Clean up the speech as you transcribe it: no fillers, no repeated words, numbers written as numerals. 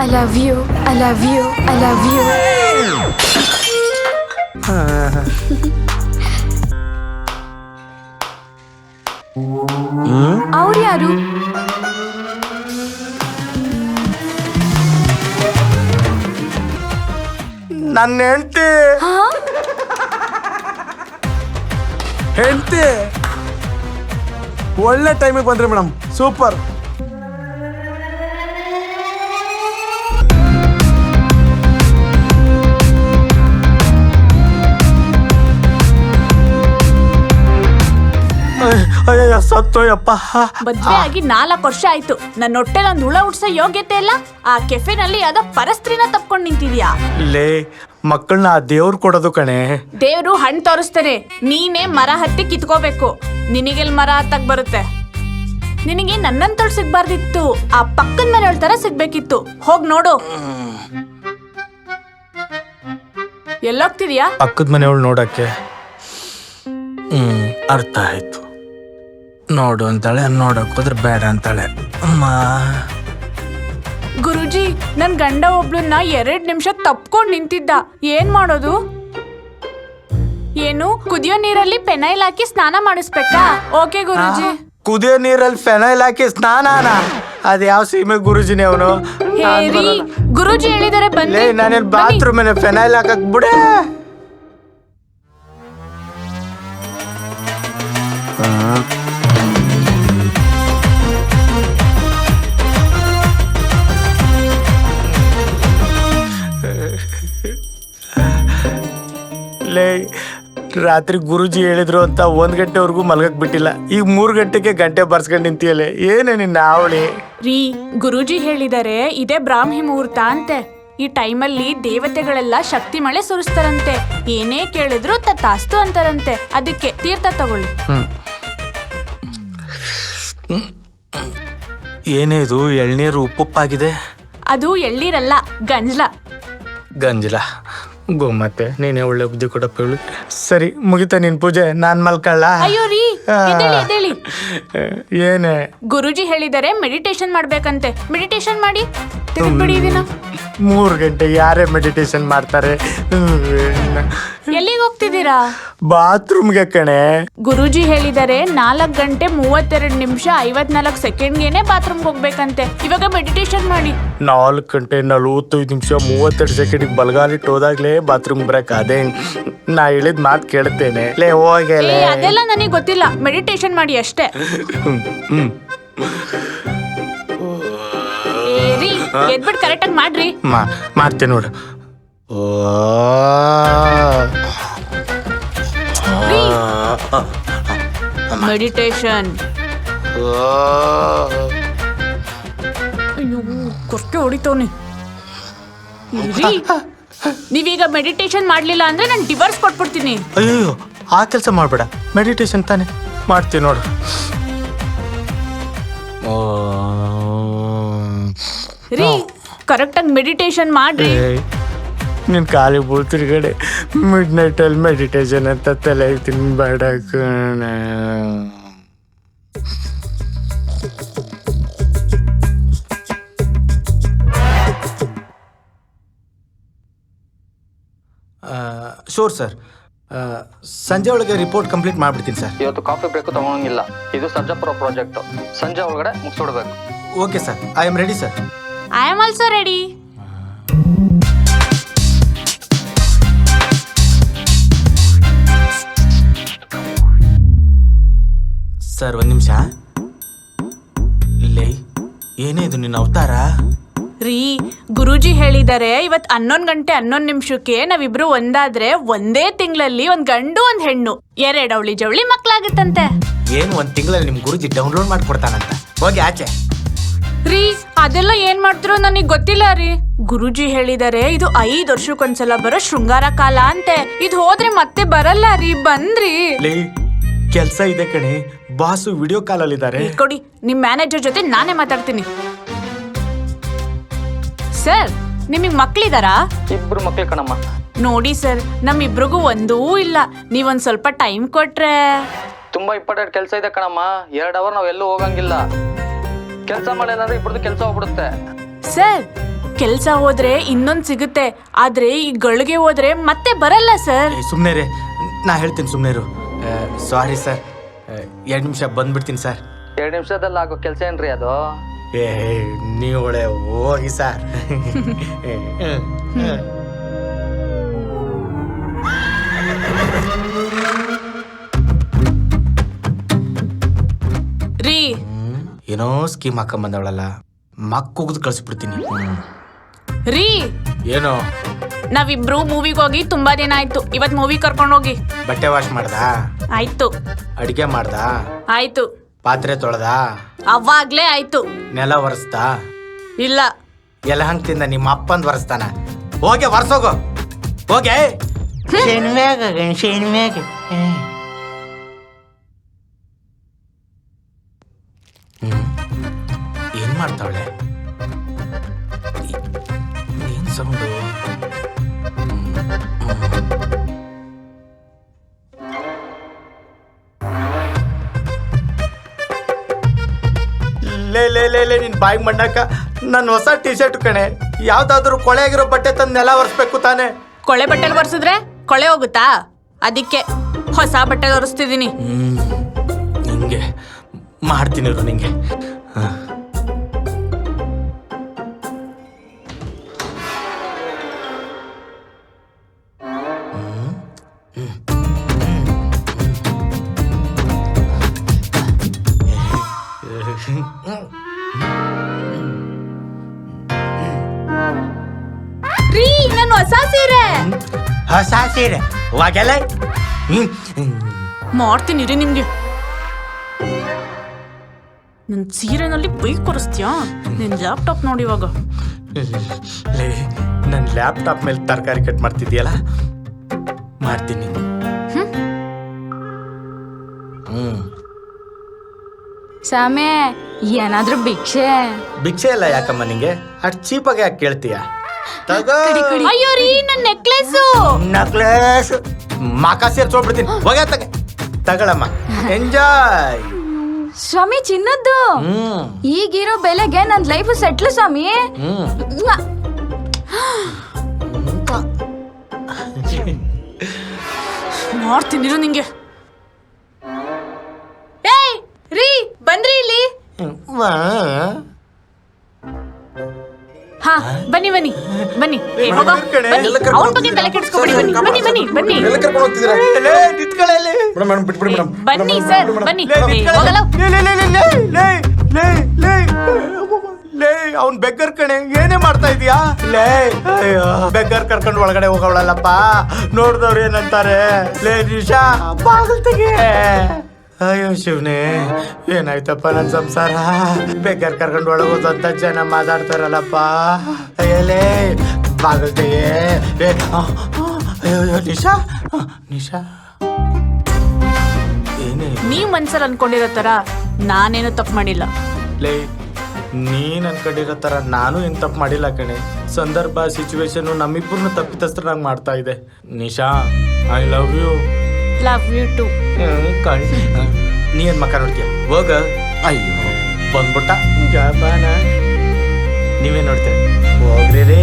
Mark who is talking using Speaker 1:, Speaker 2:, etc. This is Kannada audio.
Speaker 1: I love you, I love you, I love you. ಅವ್ರು ಯಾರು?
Speaker 2: ನನ್ನ ಹೆಂಡತಿ ಒಳ್ಳೆ ಟೈಮಿಗೆ ಬಂದ್ರಿ ಮೇಡಮ್, ಸೂಪರ್. ಅಯ್ಯ ಸತ್ತೋಯಪ್ಪ.
Speaker 3: ಮದ್ವೆ ಆಗಿ 4 ವರ್ಷ ಆಯ್ತು. ನನ್ನ ಹೊಟ್ಟೆಲ್ ಒಂದು ಹುಳ ಉಡ್ಸೋ ಯೋಗ್ಯತೆ ಇಲ್ಲ. ಆ ಕೆಫೆನಲ್ಲಿ ಯಾವ್ದೋ ಪರಸ್ತ್ರೀನ ತಪ್ಕೊಂಡ್ ನಿಂತಿದ್ಯಾ?
Speaker 2: ಲೇ, ಮಕ್ಕಳನ್ನ ದೇವ್ರು ಕೊಡೋದು ಕಣೆ.
Speaker 3: ದೇವ್ರು ಹಣ್ಣು ತೋರಿಸ್ತಾನೆ, ನೀನೇ ಮರ ಹತ್ತಿ ಕಿತ್ಕೋಬೇಕು. ನಿನಗೆಲ್ ಮರ ಹತ್ತಕ್ ಬರುತ್ತೆ? ನಿನಗೆ ನನ್ನಂತೋಳ್ ಸಿಗ್ಬಾರ್ದಿತ್ತು, ಆ ಪಕ್ಕದ ಮನೆಯೊಳ ತರ ಸಿಗ್ಬೇಕಿತ್ತು. ಹೋಗ್ ನೋಡು. ಎಲ್ಲೋಗ್ತಿದ್ಯಾ?
Speaker 2: ಪಕ್ಕದ ಮನೆಯವಳು ನೋಡಕ್ಕೆ. ಅರ್ಥ ಆಯ್ತು. ನೋಡು ಅಂತಾಳೆ, ನೋಡಕ್ ಹೋದ್ರೆ ಬೇಡ ಅಂತಾಳೆ. ಅಮ್ಮ
Speaker 3: ಗುರುಜಿ, ನನ್ ಗಂಡ ಒಬ್ಳನ್ನ 2 ನಿಮಿಷ ತಪ್ಕೊಂಡ್ ನಿಂತಿದ್ದ. ಏನ್ ಮಾಡೋದು? ಏನು ಕುದಿಯೋ ನೀರಲ್ಲಿ ಪೆನೈಲ್ ಹಾಕಿ ಸ್ನಾನ ಮಾಡಿಸ್ಬೇಕಾ? ಓಕೆ ಗುರುಜಿ.
Speaker 2: ಕುದಿಯೋ ನೀರಲ್ಲಿ ಫೆನೈಲ್ ಹಾಕಿ ಸ್ನಾನನ? ಅದ್ ಯಾವ ಸೀಮೆ ಗುರುಜಿನೇ ಅವನು?
Speaker 3: ಗುರುಜಿ ಹೇಳಿದಾರೆ ಬನ್ನಿ.
Speaker 2: ನಾನೇನ್ ಬಾತ್ರೂಮ್ ಫೆನೈಲ್ ಹಾಕಕ್ ಬಿಡೆ. ರಾತ್ರಿ ಗುರುಜಿ ಹೇಳಿದ್ರು ಅಂತ 1 ಗಂಟೆವರೆಗೂ ಮಲ್ಗಕ್ ಬಿಟ್ಟಿಲ್ಲ. ಈಗ 3 ಗಂಟೆಗೆ ಗಂಟೆ ಬರ್ಸ್ಕೊಂಡ್ ನಿಂತಿಯಲ್ಲ, ಏನೇ ನಿನ್ನ ಅವಳಿ?
Speaker 3: ಗುರುಜಿ ಹೇಳಿದಾರೆ ಇದೇ ಬ್ರಾಹ್ಮಿ ಮುಹೂರ್ತ ಅಂತೆ. ಈ ಟೈಮಲ್ಲಿ ದೇವತೆಗಳೆಲ್ಲ ಶಕ್ತಿ ಮಳೆ ಸುರಿಸ್ತಾರಂತೆ. ಏನೇ ಕೇಳಿದ್ರು ತಥಾಸ್ತು ಅಂತಾರಂತೆ. ಅದಕ್ಕೆ ತೀರ್ಥ ತಗೊಳ್ಳಿ.
Speaker 2: ಏನೇ ಇದು ಎಳ್ನೀರು ಉಪ್ಪುಪ್ಪಾಗಿದೆ?
Speaker 3: ಅದು ಎಳ್ಳೀರಲ್ಲ, ಗಂಜ್ಲ.
Speaker 2: ಗಂಜಲ ಮತ್ತೆ ನೀನೇ ಒಳ್ಳೆ ಬುದ್ಧಿ ಕೊಡಪ್ಪ. ಸರಿ, ಮುಗಿತಾ ನಿನ್ ಪೂಜೆ? ನಾನ್ ಮಲ್ಕಳ್ಳ?
Speaker 3: ಅಯ್ಯೋ ರೀ, ಎದ್ದೇಳಿ.
Speaker 2: ಏನೇ?
Speaker 3: ಗುರುಜಿ ಹೇಳಿದಾರೆ ಮೆಡಿಟೇಷನ್ ಮಾಡ್ಬೇಕಂತೆ. ಮೆಡಿಟೇಷನ್ ಮಾಡಿ ತೆಗೆದ್ಬಿಡಿ ದಿನ.
Speaker 2: 3 ಗಂಟೆ ಯಾರೇ ಮೆಡಿಟೇಷನ್ ಮಾಡ್ತಾರೆ?
Speaker 3: ಎಲ್ಲಿಗೆ ಹೋಗ್ತಿದ್ದೀರಾ?
Speaker 2: ಬಾತ್ರೂಮ್ಗೆ ಕಣೆ.
Speaker 3: ಗುರುಜಿ ಹೇಳಿದಾರೆ 4 ಗಂಟೆ 32 ನಿಮಿಷ 54 ಸೆಕೆಂಡ್ಗೆನೆ ಬಾತ್ರೂಮ್ಗೆ ಹೋಗ್ಬೇಕಂತೆ. ಇವಾಗ ಮೆಡಿಟೇಷನ್ ಮಾಡಿ.
Speaker 2: 4 ಗಂಟೆ 45 ನಿಮಿಷ 32 ಸೆಕೆಂಡಿಗೆ ಬಲಗಾಲಿಟ್ಟು ಹೋದಾಗ್ಲೇ ಬಾತ್ರೂಮ್ ಬರಕ್. ಅದೇ ನಾ ಹೇಳಿದ್ ಮಾತು ಕೇಳ್ತೇನೆ.
Speaker 3: ಅದೆಲ್ಲ ನನಗೆ ಗೊತ್ತಿಲ್ಲ. ಮೆಡಿಟೇಷನ್ ಮಾಡಿ ಅಷ್ಟೇ. ಎದ್ಬಿಟ್ಟು ಕರೆಕ್ಟಾಗಿ ಮಾಡ್ರಿ.
Speaker 2: ಮಾಡ್ತೇನೆ ನೋಡು.
Speaker 3: ಮೆಡಿಟೇಷನ್. ಅಯ್ಯೋ, ಕೊರಕೆ ಹೊಡಿತವನಿ. ನೀವೀಗ ಮೆಡಿಟೇಷನ್ ಮಾಡ್ಲಿಲ್ಲ ಅಂದ್ರೆ ನಾನು ಡಿವೋರ್ಸ್ ಕೊಟ್ಬಿಡ್ತೀನಿ.
Speaker 2: ಅಯ್ಯೋ, ಆ ಕೆಲಸ ಮಾಡ್ಬೇಡ. ಮೆಡಿಟೇಷನ್ ತಾನೆ ಮಾಡ್ತೀನಿ ನೋಡು.
Speaker 3: ಕರೆಕ್ಟಾಗಿ ಮೆಡಿಟೇಷನ್ ಮಾಡ್ರಿ.
Speaker 2: ನೀನ್ ಖಾಲಿ ಬೀಳ್ತಿರ್ಗಡೆ ಮಿಡ್ ನೈಟಲ್ಲಿ ಮೆಡಿಟೇಷನ್ ಅಂತ ತಲೆ ತಿನ್ಬೇಡ ಕಣ. ಶೋರ್ ಸರ್, ಸಂಜೆ ಒಳಗೆ ರಿಪೋರ್ಟ್ ಕಂಪ್ಲೀಟ್ ಮಾಡ್ಬಿಡ್ತೀನಿ ಸರ್.
Speaker 4: ಇವತ್ತು ಕಾಫಿ ಬ್ರೇಕು ತಗೊಳಂಗಿಲ್ಲ. ಇದು ಸರ್ಜಾಪುರ ಪ್ರಾಜೆಕ್ಟ್. ಸಂಜೆ ಒಳಗಡೆ ಮುಗಿಸ್ಬಿಡ್ಬೇಕು.
Speaker 2: Okay sir, I am ready sir.
Speaker 3: I am also ready.
Speaker 2: Sir, 1 ನಿಮಿಷ. ಲೇ, ಏನೇ ಇದು ನಿನ್ನ ಅವತಾರ?
Speaker 3: ಗುರುಜಿ ಹೇಳಿದಾರೆ ಇವತ್ 11 ಗಂಟೆ 11 ನಿಮಿಷಕ್ಕೆ ನಾವಿಬ್ರು ಒಂದಾದ್ರೆ ಒಂದೇ ತಿಂಗಳಲ್ಲಿ 1 ಗಂಡು 1 ಹೆಣ್ಣು 2 ಅವಳಿ ಜವಳಿ ಮಕ್ಳಾಗುತ್ತಂತೆ.
Speaker 2: ಏನು 1 ತಿಂಗಳಲ್ಲಿ ನಿಮ್ ಗುರುಜಿ ಡೌನ್ಲೋಡ್ ಮಾಡ್ಕೊಡ್ತಾನಂತ? ಹೋಗಿ ಆಚೆ.
Speaker 3: ಅದೆಲ್ಲ ಏನ್ ಮಾಡ್ತಿರೋ ನನಗ್ ಗೊತ್ತಿಲ್ಲ ರೀ. ಗುರುಜಿ ಹೇಳಿದಾರೆ ಇದು 5 ವರ್ಷಕ್ಕೊಂದ್ಸಲ ಬರೋ ಶೃಂಗಾರ ಕಾಲ ಅಂತೆ. ಇದು ಹೋದ್ರೆ ಮತ್ತೆ ಬರಲ್ಲ ರೀ. ಬಂದ್ರಿ.
Speaker 2: ಕೆಲ್ಸ ಇದೆ ಕಣೆ, ಬಾಸು ವಿಡಿಯೋ ಕಾಲ್ ಅಲ್ಲಿ ಇದ್ದಾರೆ.
Speaker 3: ಕೊಡಿ, ನಿಮ್ ಮ್ಯಾನೇಜರ್ ಜೊತೆ ನಾನೇ ಮಾತಾಡ್ತೀನಿ. ಸರ್, ನಿಮಗ್ ಮಕ್ಳಿದಾರಾ?
Speaker 4: 2 ಮಕ್ಳು ಕಣಮ್ಮ.
Speaker 3: ನೋಡಿ ಸರ್, ನಮ್ಮಿಬ್ರಿಗೂ ಒಂದೂ ಇಲ್ಲ. ನೀವೊಂದ್ ಸ್ವಲ್ಪ ಟೈಮ್ ಕೊಟ್ರೆ.
Speaker 4: ತುಂಬಾ ಇಂಪಾರ್ಟೆಂಟ್ ಕೆಲಸ ಇದೆ ಕಣಮ್ಮ. 2 ಅವರ್ ನಾವ್ ಎಲ್ಲೂ ಹೋಗಂಗಿಲ್ಲ. ಕೆಲಸ ಮಾಡಿಲ್ಲ ಅಂದ್ರೆ ಇಬ್ಬರದು ಕೆಲಸ ಹೋಗ್ಬಿಡುತ್ತೆ.
Speaker 3: ಸರ್, ಕೆಲ್ಸ ಹೋದ್ರೆ ಇನ್ನೊಂದ್ ಸಿಗುತ್ತೆ, ಆದ್ರೆ ಈ ಗಳಿಗೆ ಹೋದ್ರೆ ಮತ್ತೆ ಬರಲ್ಲ ಸರ್.
Speaker 2: ಸುಮ್ಮನೆ ರೀ, ನಾ ಹೇಳ್ತೀನಿ ಸುಮ್ಮನೆ ಇರು. ಸಾರಿ ಸರ್, 2 ನಿಮಿಷ ಬಂದ್ಬಿಡ್ತೀನಿ ಸರ್.
Speaker 4: 2 ನಿಮಿಷದಲ್ಲಿ ಆಗೋ ಕೆಲಸ ಏನ್ರಿ ಅದು?
Speaker 2: ಏ ನೀವು ಒಳ್ಳೆ ಹೋಗಿ ಸರ್.
Speaker 3: ರೀ
Speaker 2: ಏನೋ ಸ್ಕೀಮ್ ಹಾಕೊಂಬಂದವಳಲ್ಲ, ಮಕ್ಕುಗ್ದು ಕಳಿಸ್ಬಿಡ್ತೀನಿ.
Speaker 3: ರೀ
Speaker 2: ಏನೋ
Speaker 3: ನಾವಿಬ್ರು ಮೂವಿಗೆ ಹೋಗಿ ತುಂಬಾ ದಿನ ಆಯ್ತು, ಇವತ್ ಮೂವಿ ಕರ್ಕೊಂಡು ಹೋಗಿ.
Speaker 2: ಬಟ್ಟೆ ವಾಶ್ ಮಾಡ್ದಾ?
Speaker 3: ಆಯ್ತು.
Speaker 2: ಅಡಿಗೆ ಮಾಡ್ದಾ?
Speaker 3: ಆಯ್ತು.
Speaker 2: ಪಾತ್ರೆ ತೊಳ್ದಾ?
Speaker 3: ಅವಾಗ್ಲೇ ಆಯ್ತು.
Speaker 2: ನೆಲ ಒರೆಸ್ತಾ?
Speaker 3: ಇಲ್ಲ.
Speaker 2: ಎಲ್ಲ ಹಂಗ್ ತಿಂದ ನಿಮ್ಮ ಅಪ್ಪಂದ್ ಒರೆಸ್ತಾನ? ಹೋಗೆ ಒರ್ಸೋಗು, ಹೋಗೆ. ಏನ್ ಮಾಡ್ತಾವಳೆ? ಏನ್ ಸೌಂಡು? ಲೇ ಲೇ ಲೇ ಲೇ ನಿನ್ ಬಾಯಿಗೆ ಮಣ್ಣಾಕ, ನನ್ನ ಹೊಸ ಟಿ ಶರ್ಟ್ ಕಣೆ. ಯಾವ್ದಾದ್ರು ಕೊಳೆ ಆಗಿರೋ ಬಟ್ಟೆ ತಂದು ನೆಲ ಒರೆಸ್ಬೇಕು ತಾನೆ?
Speaker 3: ಕೊಳೆ ಬಟ್ಟೆಲ್ ಒರೆಸಿದ್ರೆ ಕೊಳೆ ಹೋಗುತ್ತಾ? ಅದಕ್ಕೆ ಹೊಸ ಬಟ್ಟೆ ಒರೆಸ್ತಿದೀನಿ.
Speaker 2: ನಿಂಗೆ ಮಾಡ್ತೀನಿ ನಿಂಗೆ.
Speaker 3: ರೀ ನನ್ನ ಹೊಸ ಸೀರೆ.
Speaker 2: ಹೊಸ ಸೀರೆ ಹೋಗಲ್ಲ.
Speaker 3: ಮಾಡ್ತೀನಿ ರೀ ನಿಮ್ಗೆ. ನನ್ ಸೀರೆನಲ್ಲಿ ಬೈಕ್ ಕೊರಿಸ್ತೀಯಾ? ನಿನ್ ಲ್ಯಾಪ್ಟಾಪ್ ನೋಡಿ ಇವಾಗ.
Speaker 2: ನನ್ನ ಲ್ಯಾಪ್ಟಾಪ್ ಮೇಲೆ ತರಕಾರಿ ಕಟ್ ಮಾಡ್ತಿದ್ಯಲ್ಲ, ಮಾಡ್ತೀನಿ.
Speaker 1: ಸ್ವಾಮಿ ಏನಾದ್ರೂ ಭಿಕ್ಷೆ?
Speaker 2: ಭಿಕ್ಷೆ ಎಲ್ಲ ಯಾಕಮ್ಮ ನಿಂಗೆ? ಅಷ್ಟು ಚೀಪಾಗಿ ಯಾಕೆ ಕೇಳ್ತೀಯ? ತಗೋ.
Speaker 3: ಅಯ್ಯೋ ರೀ ನನ್ ನೆಕ್ಲೆಸ್.
Speaker 2: ನಕ್ಲೇಸ್ ಮಾಕ ಸೇರ್ಸೋಗ್ಬಿಡ್ತೀನಿ. ಹೋಗ ತಗೊಳಮ್ಮ, ಎಂಜಾಯ್.
Speaker 1: ಸ್ವಾಮಿ ಚಿನ್ನದ್ದು ಈಗಿರೋ ಬೆಲೆಗೆ ನನ್ ಲೈಫ್ ಸೆಟ್ಲ್ ಸ್ವಾಮಿ.
Speaker 3: ಮಾಡ್ತೀನಿ ನಿಂಗೆ. ಏಯ್ ರೀ ಬನ್ರಿ ಇಲ್ಲಿ. ಹಾ ಬನ್ನಿ ಬನ್ನಿ ಬನ್ನಿ. ಹೋಗೋ ಅವನ ಬಗ್ಗೆ ತಲೆ ಕೆಡಿಸ್ಕೊಬೇಡಿ. ಬನ್ನಿ ಬನ್ನಿ ಬನ್ನಿ ಬನ್ನಿ ಬನ್ನಿ ಸರ್ ಬನ್ನಿ. ಹೋಗಲ್ಲ.
Speaker 2: ಅವ್ನ್ ಬೆಗ್ಗರ್ ಕಣೆ, ಏನೇ ಮಾಡ್ತಾ ಇದೀಯಾ? ಲೇ ಅಯ್ಯೋ, ಬೆಗ್ಗರ್ ಕರ್ಕೊಂಡು ಒಳಗಡೆ ಹೋಗವಳಲ್ಲಪ್ಪ. ನೋಡ್ದವ್ರು ಏನಂತಾರೆ? ಲೇ ನಿಶಾ ಬಾಗಿಲ್ ತೆಗೆ. ಅಯ್ಯೋ ಶಿವನೇ, ಏನಾಯ್ತಪ್ಪ ನನ್ ಸಂಸಾರ? ಬೆಗ್ಗರ್ ಕರ್ಕೊಂಡು ಒಳಗೋದಂತ ಜನ ಮಾತಾಡ್ತಾರಲ್ಲಪ್ಪ. ಅಯ್ಯಲೇ ಬಾಗಿಲ್ ತೆಗೆ. ಅಯ್ಯೋ ನಿಶಾ ನಿಶಾ, ಏನೇ
Speaker 3: ನೀವ್ ಮನ್ಸಲ್ಲಿ ಅನ್ಕೊಂಡಿರೋ ತರ ನಾನೇನು ತಪ್ಪು ಮಾಡಿಲ್ಲ.
Speaker 2: ಲೇ ನೀನ್ ಅನ್ಕೊಂಡಿರೋ ತರ ನಾನು ಏನ್ ತಪ್ಪು ಮಾಡಿಲ್ಲ ಕಣೆ. ಸಂದರ್ಭ ಸಿಚುವೇಶನ್ ನಮ್ಮಿಬ್ಬರನ್ನು ತಪ್ಪಿತಸ್ಥರಾಗಿ ಮಾಡ್ತಾ ಇದೆ. Nisha I love you.
Speaker 3: Love you too.
Speaker 2: ನೀ ಏನ್ ಮಕ್ಕ ನೋಡ್ತೀಯ? ಹೋಗ. ಅಯ್ಯೋ ಬಂದ್ಬಿಟ್ಟ ಜಾಬಾನ. ನೀವೇನ್ ನೋಡ್ತೀರ? ಹೋಗ್ರಿ ರೀ.